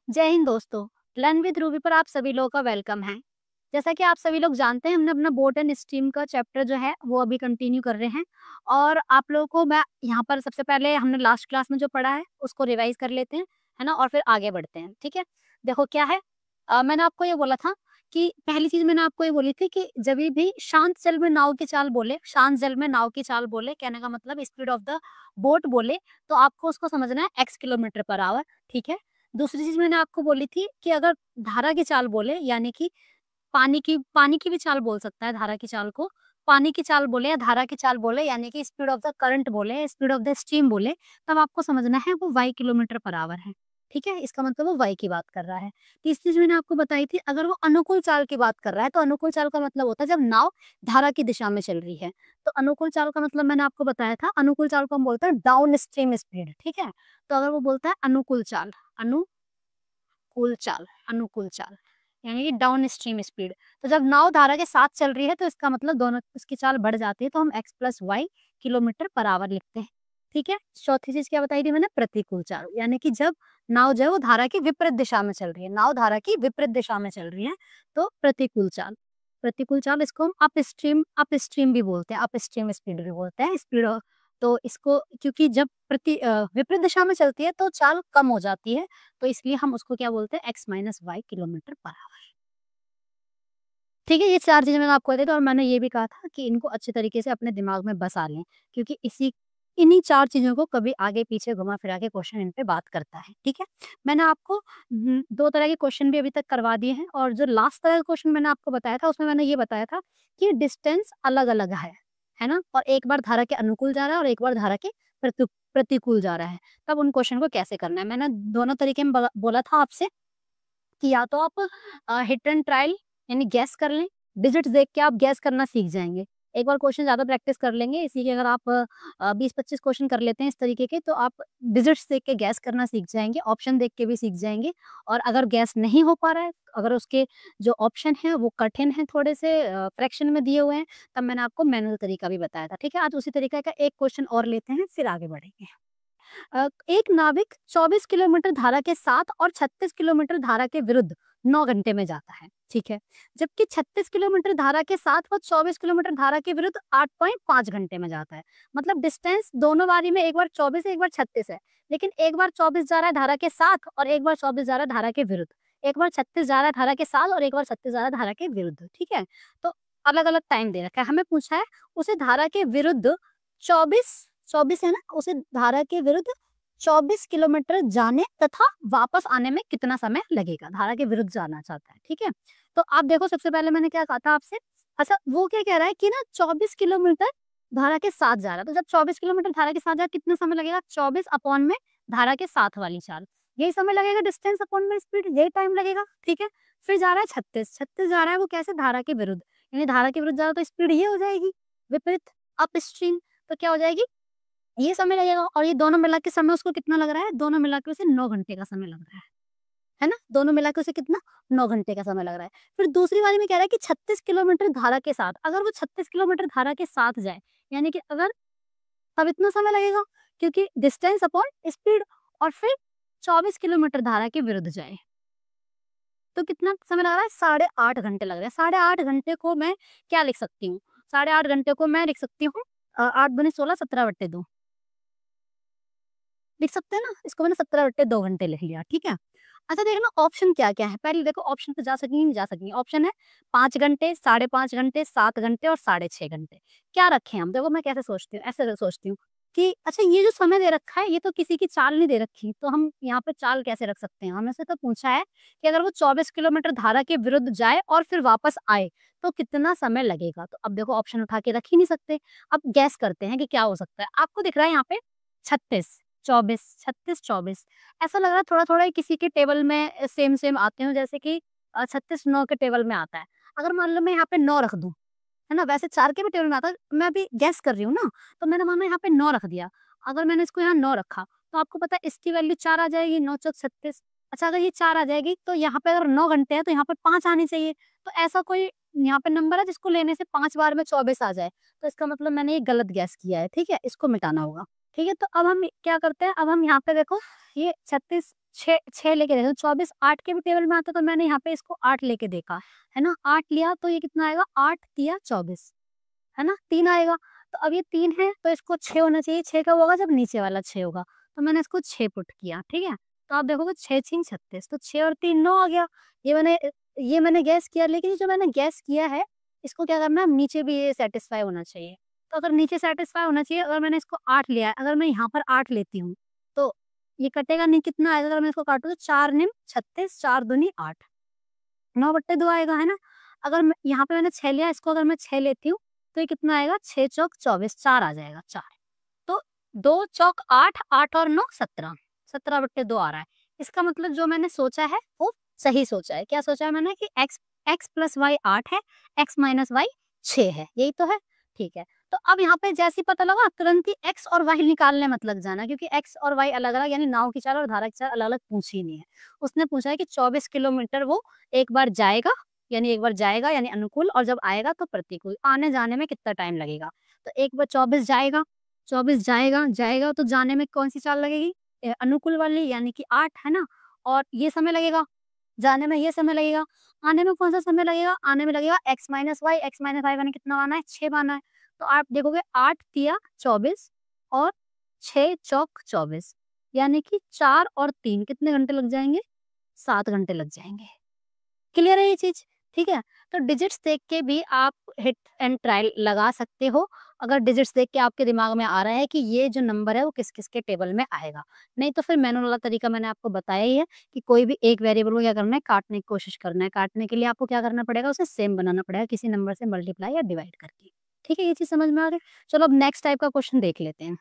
जय हिंद दोस्तों। Learn with Ruby पर आप सभी लोगों का वेलकम है। जैसा कि आप सभी लोग जानते हैं, हमने अपना बोट एंड स्ट्रीम का चैप्टर जो है वो अभी कंटिन्यू कर रहे हैं और आप लोगों को मैं यहाँ पर सबसे पहले हमने लास्ट क्लास में जो पढ़ा है उसको रिवाइज कर लेते हैं, है ना, और फिर आगे बढ़ते हैं। ठीक है, देखो क्या है। मैंने आपको ये बोला था कि पहली चीज मैंने आपको ये बोली थी कि जब भी शांत जल में नाव की चाल बोले, शांत जल में नाव की चाल बोले, कहने का मतलब स्पीड ऑफ द बोट बोले, तो आपको उसको समझना है एक्स किलोमीटर पर आवर। ठीक है। दूसरी चीज़ मैंने आपको बोली थी कि अगर धारा की चाल बोले, यानी कि पानी की भी चाल बोल सकता है धारा की चाल को। पानी की चाल बोले या धारा की चाल बोले, यानी कि स्पीड ऑफ द करंट बोले, स्पीड ऑफ द स्ट्रीम बोले, तब आपको समझना है वो वाई किलोमीटर पर आवर है। ठीक है? इसका मतलब वो वाई की बात कर रहा है। तीसरी चीज़ मैंने आपको बताई थी, अगर वो अनुकूल चाल की बात कर रहा है, तो अनुकूल चाल का मतलब होता है जब नाव धारा की दिशा में चल रही है। तो अनुकूल चाल का मतलब मैंने आपको बताया था, अनुकूल चाल को हम बोलते हैं डाउन स्ट्रीम स्पीड। ठीक है? तो अगर वो बोलता है अनुकूल चाल, अनुकूल चाल यानी कि डाउन स्ट्रीम स्पीड, तो जब नाव धारा के साथ चल रही है तो इसका मतलब दोनों उसकी चाल बढ़ जाती है, तो हम x plus y kilometre per hour लिखते हैं। ठीक है। चौथी चीज क्या बताई थी मैंने, प्रतिकूल चाल, यानी कि जब नाव जो है वो धारा की विपरीत दिशा में चल रही है, नाव धारा की विपरीत दिशा में चल रही है, तो प्रतिकूल चाल। प्रतिकूल चाल इसको हम अप स्ट्रीम भी बोलते हैं, अप स्ट्रीम स्पीड भी बोलते हैं, स्पीड। तो इसको क्योंकि जब विपरीत दिशा में चलती है तो चाल कम हो जाती है, तो इसलिए हम उसको क्या बोलते हैं, x minus y kilometre per hour. ठीक है, ये 4 चीज़ें मैंने आपको बताई थी और मैंने ये भी कहा था कि इनको अच्छे तरीके से अपने दिमाग में बसा लें, क्योंकि इन्हीं 4 चीज़ों को कभी आगे-पीछे घुमा-फिरा के क्वेश्चन इन पे बात करता है। ठीक है? मैंने आपको 2 तरह के क्वेश्चन भी अभी तक करवा दिए हैं और जो लास्ट तरह का क्वेश्चन मैंने आपको बताया था, उसमें मैंने ये बताया था कि डिस्टेंस अलग-अलग है ना? और एक बार धारा के अनुकूल जा रहा है और एक बार धारा के प्रतिकूल जा रहा है। तब उन क्वेश्चन को कैसे करना है? मैंने दोनों तरीके में बोला था आपसे कि या तो आप हिट एंड ट्रायल यानी गैस कर लें, डिजिट्स देख के आप गैस करना सीख जाएँगे। एक बार क्वेश्चन ज़्यादा प्रैक्टिस कर लेंगे, इसी के अगर आप 20-25 क्वेश्चन कर लेते हैं इस तरीके के, तो आप डिजिट्स देख के गैस करना सीख जाएँगे, ऑप्शन देख के भी सीख जाएँगे। और अगर गैस नहीं हो पा रहा है, अगर उसके जो ऑप्शन हैं वो कठिन हैं, थोड़े से फ्रैक्शन में दिए हुए हैं, तब मैंने आपको मैनुअल तरीका भी बताया था। ठीक है? आज उसी तरीके का एक क्वेश्चन और लेते हैं, फिर आगे बढ़ेंगे। एक नाविक 24 किलोमीटर धारा के साथ और 36 किलोमीटर धारा के विरुद्ध 9 घंटे में जाता है, ठीक है। जबकि 36 किलोमीटर धारा के साथ व 24 किलोमीटर धारा के विरुद्ध 8.5 घंटे में जाता है। मतलब डिस्टेंस दोनों बारी में एक बार 24 है, एक बार 36 है। लेकिन एक बार 24 जा रहा है धारा के साथ और एक बार 24 जा रहा है धारा के विरुद्ध। एक बार 36 जा रहा है धारा के साथ और एक बार 36 जा रहा है धारा के विरुद्ध, ठीक है। तो अलग-अलग टाइम दे रखा है। हमें पूछा है उसे धारा के विरुद्ध 24 24 है ना, उसे धारा के विरुद्ध 24 किलोमीटर जाने तथा वापस आने में कितना समय लगेगा? धारा के विरुद्ध जाना चाहता है, ठीक है? तो आप देखो, सबसे पहले मैंने क्या कहा था आपसे, अच्छा वो क्या कह रहा है कि ना 24 किलोमीटर धारा के साथ जा रहा है, तो जब 24 किलोमीटर धारा के साथ जा रहा है, कितना समय लगेगा? 24 अपॉन में धारा के साथ वाली चाल, यही समय लगेगा, डिस्टेंस अपॉन में स्पीड, यही टाइम लगेगा, ठीक है? फिर जा रहा है 36 जा रहा है, वो कैसे? धारा के विरुद्ध, यानी धारा के विरुद्ध जा रहा है तो स्पीड ये हो जाएगी, विपरीत, अपस्ट्रीम, तो क्या हो जाएगी? ये समय लगेगा और ये दोनों मिला के समय उसको कितना लग रहा है? दोनों मिला के उसे 9 घंटे का समय लग रहा है ना? दोनों मिला के उसे कितना? 9 घंटे का समय लग रहा है। फिर दूसरी वाली में कह रहा है कि 36 किलोमीटर धारा के साथ, अगर वो 36 किलोमीटर धारा के साथ जाए, यानी कि अगर, तब इतना समय लगेगा, क्योंकि डिस्टेंस अपॉन स्पीड। और फिर 24 किलोमीटर धारा के विरुद्ध जाए, तो कितना समय लग रहा है? 8.5 घंटे लग रहे हैं। 8.5 घंटे को मैं क्या लिख सकती हूँ? 8.5 घंटे को मैं लिख सकती हूँ 8 दूनी 16, 17/2 लिख सकते हैं ना? इसको मैंने 17/2 घंटे लिख लिया, ठीक है? अच्छा देखना ऑप्शन क्या-क्या है? पहले देखो ऑप्शन पे जा सकेंगी, नहीं जा सकेंगी। ऑप्शन है 5 घंटे, 5.5 घंटे, 7 घंटे और 6.5 घंटे। क्या रखें हम? देखो मैं कैसे सोचती हूँ, ऐसे सोचती हूँ कि अच्छा ये जो समय दे रखा है, ये तो किसी की चाल नहीं दे रखी, तो हम यहाँ पे चाल कैसे रख सकते हैं? हमने से तो पूछा है कि अगर वो 24 किलोमीटर धारा के विरुद्ध जाए और फिर वापस आए, तो कितना समय लगेगा? तो अब देखो ऑप्शन उठा के रख ही नहीं सकते। अब गैस करते हैं कि क्या हो सकता है। आपको दिख रहा है यहाँ पे 36, 24, 36, 24, ऐसा लग रहा है थोड़ा-थोड़ा ही किसी के टेबल में सेम-सेम आते हों, जैसे कि 36 9 के टेबल में आता है। अगर मान लो मैं यहाँ पे 9 रख दूँ, है ना? वैसे 4 के भी टेबल में आता है, मैं अभी गेस कर रही हूँ ना, तो मैंने मानो यहाँ पे 9 रख दिया। अगर मैंने इसको यहाँ 9 रखा, तो आपको पता है इसकी वैल्यू 4 आ जाएगी, 9 चौक 36। अच्छा अगर ये 4 आ जाएगी, तो यहाँ पे अगर 9 घंटे हैं, तो यहाँ पे 5 आनी चाहिए। तो ऐसा कोई यहाँ पे नंबर है जिसको लेने से 5 बार में 24 आ जाए, तो इसका मतलब मैंने ये गलत गेस किया है, ठीक है? इसको मिटाना होगा। ठीक है, तो अब हम क्या करते हैं, अब हम यहाँ पे देखो ये 36 6 लेके देखा, 24 8 के भी टेबल में आता तो मैंने यहाँ पे इसको 8 लेके देखा, है ना? 8 लिया तो ये कितना आएगा, 8 तिया 24, है ना? 3 आएगा। तो अब ये 3 है तो इसको 6 होना चाहिए, 6 कब होगा, जब नीचे वाला 6 होगा। तो मैंने इसको 6 पुट किया, ठीक है? तो आप देखोगे 6 छीन 36, तो 6 और 3 9 आ गया। ये मैंने गैस किया, लेकिन जो मैंने गैस किया है, इसको क्या करना है, नीचे भी ये सैटिस्फाई होना चाहिए। तो अगर नीचे सैटिस्फाई होना चाहिए, अगर मैंने इसको 8 लिया है, अगर मैं यहाँ पर 8 लेती हूँ, तो ये कटेगा नहीं, कितना आएगा अगर मैं इसको काटूँ, तो 4 निम 36, 4 दूनी 8, 9/2 आएगा, है ना? अगर मैं यहाँ पे मैंने 6 लिया, इसको अगर मैं 6 लेती हूँ, तो ये कितना आएगा, 6 चौक 24, 4 आ जाएगा, 4। तो 2 चौक 8, 8 और 9 17, 17/2 आ रहा है। इसका मतलब जो मैंने सोचा है वो सही सोचा है। क्या सोचा है मैंने कि x प्लस वाई 8 है, x माइनस वाई 6 है, यही तो है? ठीक है। तो अब यहाँ पे जैसे ही पता लगा, तुरंत ही x और y निकालने मत लग जाना, क्योंकि x और y अलग-अलग, यानी नाव की चाल और धारा की चाल अलग-अलग पूछी नहीं है। उसने पूछा है कि 24 किलोमीटर वो एक बार जाएगा, यानी अनुकूल, और जब आएगा तो प्रतिकूल। आने-जाने में कितना टाइम लगेगा? तो एक बार 24 जाएगा, जाएगा तो जाने में कौन-सी चाल लगेगी? अनुकूल वाली, यानी कि 8, है ना? और ये समय लगेगा, जाने में ये समय लगेगा, आने में कौन-सा समय लगेगा? आने में लगेगा x माइनस y यानी कितना आना है? 6 आना है। तो आप देखोगे 8 तिया 24 और 6 चौक 24, यानी कि 4 और 3 कितने घंटे लग जाएँगे? 7 घंटे लग जाएँगे। क्लियर है ये चीज़? ठीक है? तो डिजिट्स देख के भी आप हिट एंड ट्रायल लगा सकते हो, अगर डिजिट्स देख के आपके दिमाग में आ रहा है कि ये जो नंबर है वो किस-किस के टेबल में आएगा। नहीं तो फिर मैनुअल वाला तरीका मैंने आपको बताया ही है कि कोई भी एक वेरिएबल को क्या करना है, काटने की कोशिश करना है। काटने के लिए आपको क्या करना पड़ेगा, उसे सेम बनाना पड़ेगा किसी नंबर से मल्टीप्लाई या डिवाइड करके। ठीक है, ये चीज़ समझ में आ गई? चलो अब नेक्स्ट टाइप का क्वेश्चन देख लेते हैं।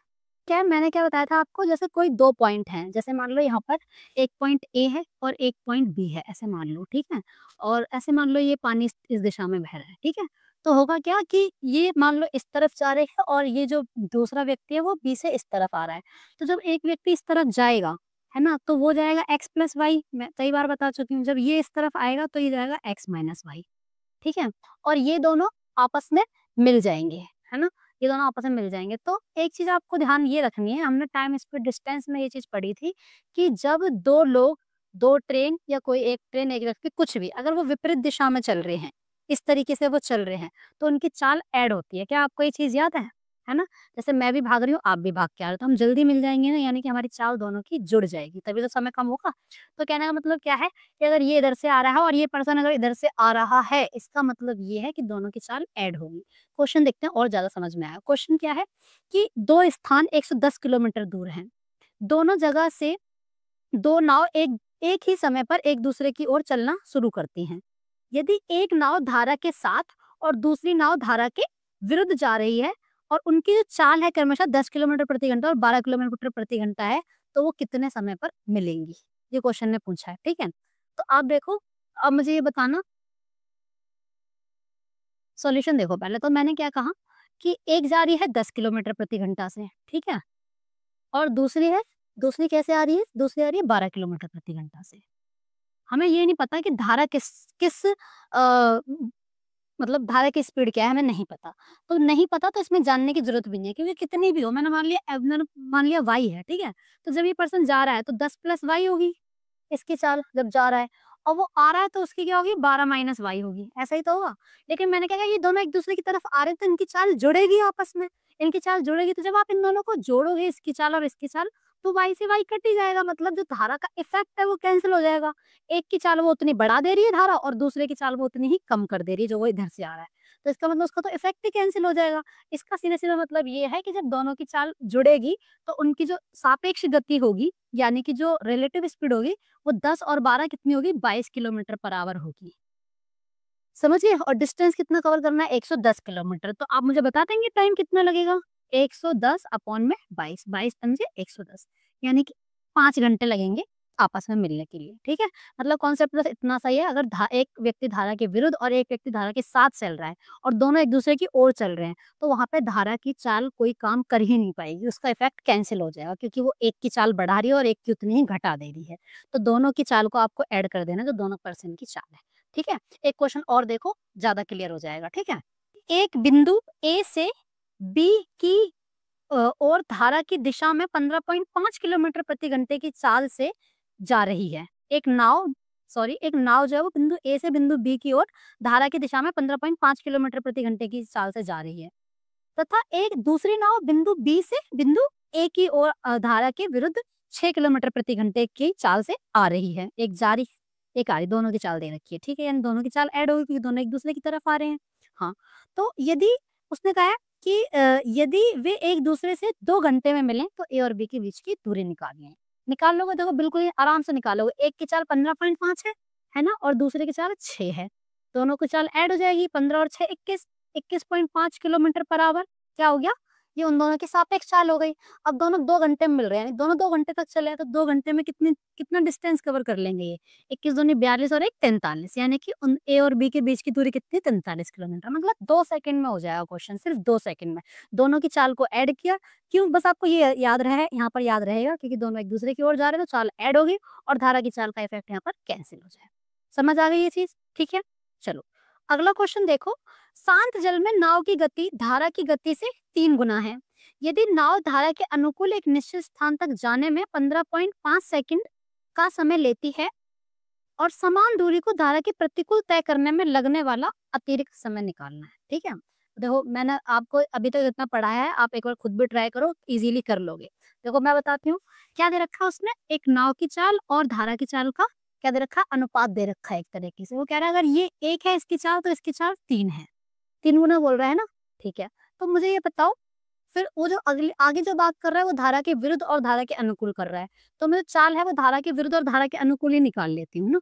क्या है, मैंने क्या बताया था आपको, जैसे कोई 2 पॉइंट हैं, जैसे मान लो यहाँ पर एक पॉइंट ए है और एक पॉइंट बी है, ऐसे मान लो, ठीक है? और ऐसे मान लो ये पानी इस दिशा में बह रहा है, ठीक है? तो होगा क्या कि ये मान लो इस तरफ जा रहे हैं और ये जो दूसरा व्यक्ति है वो बी से इस तरफ आ रहा है। तो जब एक व्यक्ति इस तरफ जाएगा, है ना? तो वो जाएगा x प्लस वाई, मैं कई बार बता चुकी हूँ, जब ये इस तरफ आएगा तो ये जाएगा x माइनस वाई, ठीक है? और ये दोनों आपस में मिल जाएँगे, है ना? ये दोनों आपस में मिल जाएँगे। तो एक चीज़ आपको ध्यान ये रखनी है, हमने टाइम स्पीड डिस्टेंस में ये चीज़ पढ़ी थी कि जब 2 लोग, 2 ट्रेन या कोई एक ट्रेन, एक व्यक्ति, कुछ भी, अगर वो विपरीत दिशा में चल रहे हैं, इस तरीके से वो चल रहे हैं, तो उनकी चाल ऐड होती है। क्या आपको ये चीज़ याद है? है ना? जैसे मैं भी भाग रही हूँ, आप भी भाग के आ रहे हो, तो हम जल्दी मिल जाएँगे ना, यानी कि हमारी चाल दोनों की जुड़ जाएगी, तभी तो समय कम होगा। तो कहने का मतलब क्या है कि अगर ये इधर से आ रहा है और ये पर्सन अगर इधर से आ रहा है, इसका मतलब ये है कि दोनों की चाल ऐड होगी। क्वेश्चन देखते हैं और ज़्यादा समझ में आया। क्वेश्चन क्या है कि 2 स्थान 110 किलोमीटर दूर हैं। दोनों जगह से 2 नाव एक एक ही समय पर एक दूसरे की ओर चलना शुरू करती हैं। यदि एक नाव धारा के साथ और दूसरी नाव धारा के विरुद्ध जा रही है और उनकी जो चाल है क्रमशः 10 किलोमीटर प्रति घंटा और 12 किलोमीटर प्रति घंटा है, तो वो कितने समय पर मिलेंगी? ये क्वेश्चन ने पूछा है, ठीक है? तो आप देखो, अब मुझे ये बताना, सॉल्यूशन देखो पहले। तो मैंने क्या कहा कि एक जा रही है 10 किलोमीटर प्रति घंटा से, ठीक है? और दूसरी कैसे आ रही है? दूसरी आ रही है 12 किलोमीटर प्रति घंटा से। हमें ये नहीं पता कि धारा किस किस मतलब धारा की स्पीड क्या है, हमें नहीं पता। तो नहीं पता तो इसमें जानने की ज़रूरत भी नहीं है, क्योंकि कितनी भी हो, मैंने मान लिया y है, ठीक है? तो जब ये पर्सन जा रहा है तो 10 प्लस y होगी इसकी चाल, जब जा रहा है, और वो आ रहा है तो उसकी क्या होगी, 12 माइनस वाई होगी, ऐसा ही तो होगा। लेकिन मैंने क्या कहा, ये दोनों एक दूसरे की तरफ आ रहे हैं तो इनकी चाल जुड़ेगी आपस में, इनकी चाल जुड़ेगी, तो जब आप इन दोनों को जोड़ोगे, इसकी चाल और इसकी चाल, तो वाई से वाई कट ही जाएगा, मतलब जो धारा का इफेक्ट है वो कैंसिल हो जाएगा। एक की चाल वो उतनी बढ़ा दे रही है धारा, और दूसरे की चाल वो उतनी ही कम कर दे रही है जो वो इधर से आ रहा है, तो इसका मतलब उसका तो इफेक्ट ही कैंसिल हो जाएगा। इसका सीधा-सीधा मतलब ये है कि जब दोनों की चाल जुड़ेगी तो उनकी जो सापेक्ष गति होगी, यानी कि जो रिलेटिव स्पीड होगी, वो 10 और 12 कितनी होगी, 22 किलोमीटर पर आवर होगी। समझिए, और डिस्टेंस कितना कवर करना है, 110 किलोमीटर। तो आप मुझे बता देंगे टाइम कितना लगेगा? 110 अपॉन में 22, 22 पंजे 110, यानी कि 5 घंटे लगेंगे आपस में मिलने के लिए, ठीक है? मतलब कॉन्सेप्ट बस इतना सा ही है, अगर एक व्यक्ति धारा के विरुद्ध और एक व्यक्ति धारा के साथ चल रहा है और दोनों एक दूसरे की ओर चल रहे हैं, तो वहाँ पे धारा की चाल कोई काम कर ही नहीं पाएगी, उसका इफेक्ट कैंसिल हो जाएगा, क्योंकि वो एक की चाल बढ़ा रही है और एक की उतनी ही घटा दे रही है। तो दोनों की चाल को आपको ऐड कर देना, जो दोनों पर्सन की चाल है, ठीक है? एक क्वेश्चन और देखो, ज़्यादा क्लियर हो जाएगा, ठीक है? एक बिंदु ए से बी की और धारा की दिशा में 15.5 किलोमीटर प्रति घंटे की चाल से जा रही है। एक नाव जो है वो बिंदु ए से बिंदु बी की ओर धारा की दिशा में 15.5 किलोमीटर प्रति घंटे की चाल से जा रही है तथा एक दूसरी नाव बिंदु बी से बिंदु ए की ओर धारा के विरुद्ध 6 किलोमीटर प्रति घंटे की चाल से आ रही है। एक जा रही, एक आ रही, दोनों की चाल दे रखी है, ठीक है, यानी दोनों की चाल ऐड होगी क्योंकि दोनों एक दूसरे की तरफ आ रहे हैं। हाँ, तो यदि उसने कहा है कि यदि वे एक दूसरे से 2 घंटे में मिलें तो ए और बी के बीच की दूरी निकालिए। निकाल लोगे, देखो बिल्कुल ही आराम से निकालोगे। एक की चाल 15.5 है ना, और दूसरे की चाल 6 है। दोनों की चाल ऐड हो जाएगी, 15 और 6 21, 21.5 किलोमीटर पर आवर। क्या हो गया? ये उन दोनों की सापेक्ष चाल हो गई। अब दोनों 2 घंटे में मिल रहे हैं, यानी दोनों 2 घंटे तक चले हैं, तो 2 घंटे में कितना डिस्टेंस कवर कर लेंगे ये? 21 दूनी 42 और 1 43, यानी कि उन ए और बी के बीच की दूरी कितनी? 43 किलोमीटर। मतलब 2 सेकंड में हो जाएगा क्वेश्चन, सिर्फ 2 सेकंड में। दोनों की चाल को ऐड किया। क्यों? बस आपको ये याद रहे, यहाँ पर याद रहेगा क्योंकि दोनों एक दूसरे की ओर जा रहे हैं तो चाल ऐड होगी और धारा की चाल का इफेक्ट यहाँ पर कैंसिल हो जाएगा। समझ आ गई ये चीज? ठीक है, चलो अगला क्वेश्चन देखो। शांत जल में नाव की गति धारा की गति से 3 गुना है। यदि नाव धारा के अनुकूल एक निश्चित स्थान तक जाने में 15.5 सेकंड का समय लेती है और समान दूरी को धारा के प्रतिकूल तय करने में लगने वाला अतिरिक्त समय निकालना है। ठीक है, देखो मैंने आपको अभी तक इतना पढ़ाया है, आप एक बार खुद भी ट्राई करो, इजीली कर लोगे। देखो मैं बताती हूँ क्या दे रखा है उसने, एक नाव की चाल और धारा की चाल का क्या दे रखा है? अनुपात दे रखा है एक तरीके से। वो कह रहा है अगर ये 1 है इसकी चाल तो इसकी चाल 3 है, 3 गुना बोल रहा है ना। ठीक है, तो मुझे ये बताओ फिर वो जो अगली आगे जो बात कर रहा है वो धारा के विरुद्ध और धारा के अनुकूल कर रहा है, तो मैं जो चाल है वो धारा के विरुद्ध और धारा के अनुकूल ही निकाल लेती हूँ ना,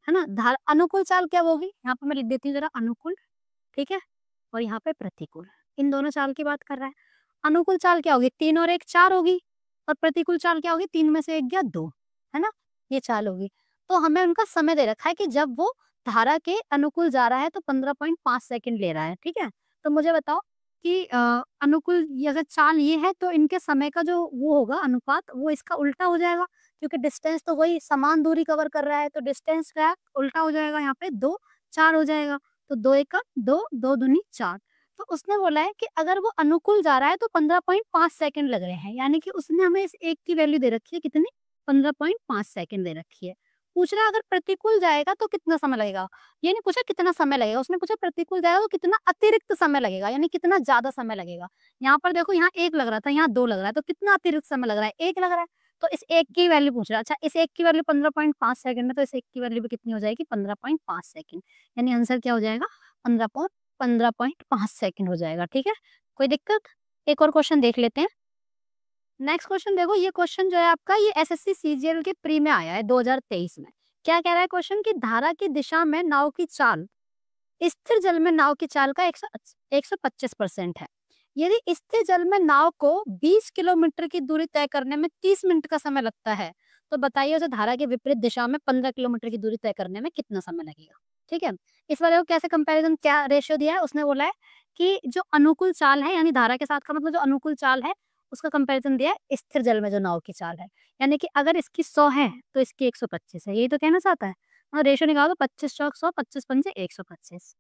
है ना। धारा अनुकूल चाल क्या होगी? यहाँ पे मैं लिख देती हूँ जरा, अनुकूल, ठीक है, और यहाँ पे प्रतिकूल। इन दोनों चाल की बात कर रहा है। अनुकूल चाल क्या होगी? 3 और 1 4 होगी, और प्रतिकूल चाल क्या होगी? 3 में से 1 गया 2, है ना, ये चाल होगी। तो हमें उनका समय दे रखा है कि जब वो धारा के अनुकूल जा रहा है तो 15.5 सेकंड ले रहा है। ठीक है, तो मुझे बताओ कि अनुकूल ये अगर चाल ये है तो इनके समय का जो वो होगा अनुपात, वो इसका उल्टा हो जाएगा क्योंकि डिस्टेंस तो वही समान दूरी कवर कर रहा है, तो डिस्टेंस का उल्टा हो जाएगा, यहाँ पे 2 4 हो जाएगा। तो 2 1 2, 2 दूनी 4। तो उसने बोला है कि अगर वो अनुकूल जा रहा है तो 15.5 सेकंड लग रहे हैं, यानी कि उसने हमें इस एक की वैल्यू दे रखी है कितनी? 15.5 सेकंड दे रखी है। पूछ रहा है अगर प्रतिकूल जाएगा तो कितना समय लगेगा? ये नहीं पूछा कितना समय लगेगा, उसने पूछा प्रतिकूल जाएगा तो कितना अतिरिक्त समय लगेगा, यानी कितना ज्यादा समय लगेगा। यहाँ पर देखो, यहाँ 1 लग रहा था, यहाँ 2 लग रहा है, तो कितना अतिरिक्त समय लग रहा है? 1 लग रहा है। तो इस 1 की वैल्यू पूछ रहा है। अच्छा, इस 1 की वैल्यू 15.5 सेकंड है, तो इस 1 की वैल्यू भी कितनी हो जाएगी? 15.5 सेकंड, यानी आंसर क्या हो जाएगा? 15.5 सेकंड हो जाएगा। ठीक है, कोई दिक्कत? एक और क्वेश्चन देख लेते हैं। नेक्स्ट क्वेश्चन देखो, ये क्वेश्चन जो है आपका ये एसएससी सीजीएल के प्री में आया है 2023 में। क्या कह रहा है क्वेश्चन कि धारा की दिशा में नाव की चाल स्थिर जल में नाव की चाल का 125% है। यदि स्थिर जल में नाव को 20 किलोमीटर की दूरी तय करने में 30 मिनट का समय लगता है, तो बताइए उसे धारा के विपरीत दिशा में 15 किलोमीटर की दूरी तय करने में कितना समय लगेगा। ठीक है, इस बार कैसे कंपैरिजन, क्या रेशियो दिया है उसने? बोला है कि जो अनुकूल चाल है, यानी धारा के साथ का मतलब जो अनुकूल चाल है, उसका कंपैरिजन दिया है स्थिर जल में जो नाव की चाल है, यानी कि अगर इसकी 100 है तो इसकी 125 है। यही तो कहना चाहता है। हाँ, रेशियो निकालो, 25 चौक 100, 25 पंजे 125,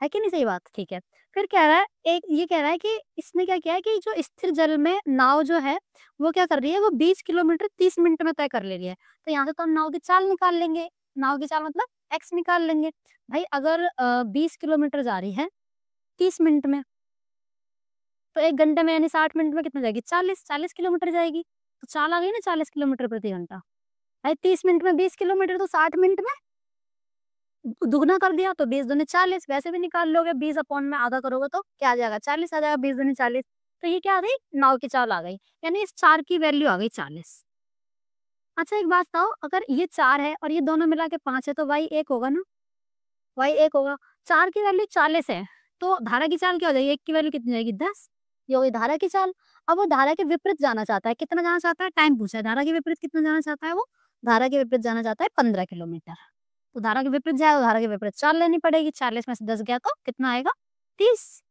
है कि नहीं? सही बात। ठीक है, फिर कह रहा है एक ये कह रहा है कि इसने क्या किया है कि जो स्थिर जल में नाव जो है वो क्या कर रही है, वो 20 किलोमीटर 30 मिनट में तय कर ले रही है। तो यहाँ से तो हम नाव की चाल निकाल लेंगे, नाव की चाल मतलब एक्स निकाल लेंगे। भाई अगर 20 किलोमीटर जा रही है 30 मिनट में, तो 1 घंटे में यानी 60 मिनट में कितना जाएगी? 40 किलोमीटर जाएगी। तो चाल आ गई ना 40 किलोमीटर प्रति घंटा। भाई 30 मिनट में 20 किलोमीटर, तो 60 मिनट में दुगना कर दिया, तो 20 दूनी 40। वैसे भी निकाल लोगे, 20 अपॉन में आधा करोगे तो क्या आ जाएगा? 40 आ जाएगा, 20 दूनी 40। तो ये क्या आ गई? नाव की चाल आ गई, यानी इस 4 की वैल्यू आ गई 40। अच्छा एक बात बताओ, अगर ये 4 है और ये दोनों मिला के 5 है तो y 1 होगा ना, y 1 होगा। 4 की वैल्यू 40 है, तो धारा की चाल क्या हो जाएगी? 1 की वैल्यू कितनी जाएगी? 10। ये हो गई धारा की चाल। अब वो धारा के विपरीत जाना चाहता है, कितना जाना चाहता है? टाइम पूछा है, धारा के विपरीत कितना जाना चाहता है वो? धारा के विपरीत जाना चाहता है 15 किलोमीटर। तो धारा के विपरीत जाएगा, धारा के विपरीत चाल लेनी पड़ेगी। 40 में से 10 गया तो कितना आएगा? 30।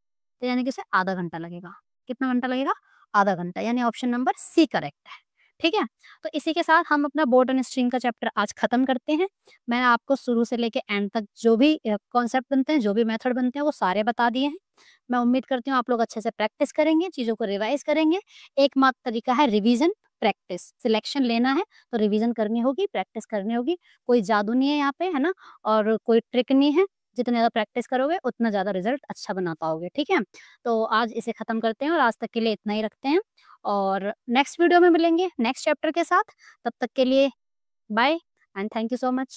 तो यानी कि उसे आधा घंटा लगेगा। कितना घंटा लगेगा? आधा घंटा, यानी ऑप्शन नंबर सी करेक्ट है। ठीक है? तो इसी के साथ हम अपना बोट एंड स्ट्रिंग का चैप्टर आज खत्म करते हैं। मैंने आपको शुरू से लेके एंड तक जो भी कॉन्सेप्ट बनते हैं, जो भी मेथड बनते हैं, वो सारे बता दिए हैं। मैं उम्मीद करती हूँ आप लोग अच्छे से प्रैक्टिस करेंगे, चीज़ों को रिवाइज़ करेंगे। एकमात्र तरीका है रिवीज़न, प्रैक्टिस। सिलेक्शन लेना है तो रिवीज़न करनी होगी, प्रैक्टिस करनी होगी। कोई जादू नहीं है यहाँ पे, है ना? और कोई ट्रिक नहीं है। जितना ज़्यादा प्रैक्टिस करोगे, उतना ज़्यादा रिज़ल्ट अच्छा बना पाओगे, ठीक है? तो आज इसे खत्म करते हैं और आज तक के लिए इतना ही रखते हैं और नेक्स्ट वीडियो में मिलेंगे नेक्स्ट चैप्टर के साथ। तब तक के लिए bye and thank you so much.